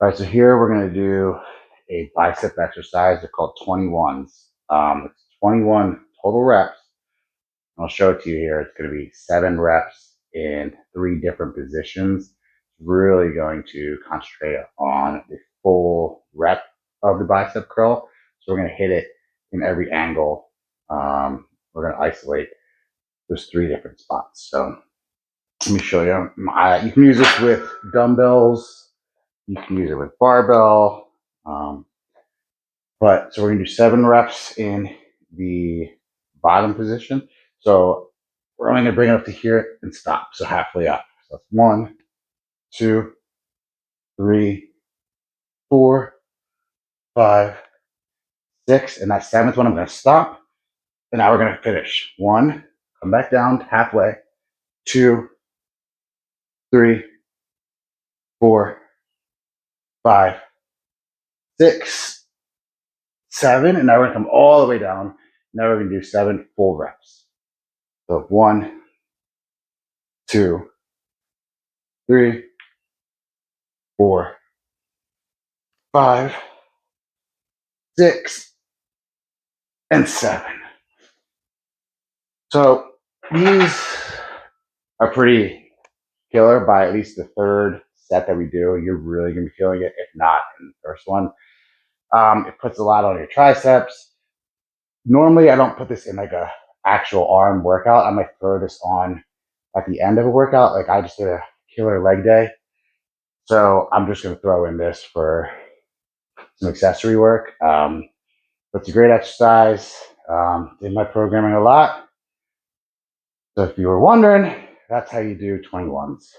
All right, so here we're going to do a bicep exercise. They're called 21's. It's 21 total reps. I'll show it to you here. It's going to be 7 reps in 3 different positions. Really going to concentrate on the full rep of the bicep curl. So we're going to hit it in every angle. We're going to isolate those 3 different spots. So let me show you. You can use this with dumbbells. You can use it with barbell. So we're gonna do 7 reps in the bottom position. So we're only gonna bring it up to here and stop. So halfway up. So that's 1, 2, 3, 4, 5, 6. And that 7th one, I'm gonna stop. And now we're gonna finish. 1, come back down halfway. 2, 3, 4, 5, 6, 7. And now we're gonna come all the way down. Now we're gonna do 7 full reps. So 1, 2, 3, 4, 5, 6, and 7. So these are pretty killer by at least the 3rd set that we do. You're really gonna be feeling it, if not in the first one. It puts a lot on your triceps. Normally, I don't put this in like a actual arm workout. I might throw this on at the end of a workout. Like I just did a killer leg day. So I'm just gonna throw in this for some accessory work. But it's a great exercise. Did my programming a lot. So if you were wondering, that's how you do 21's.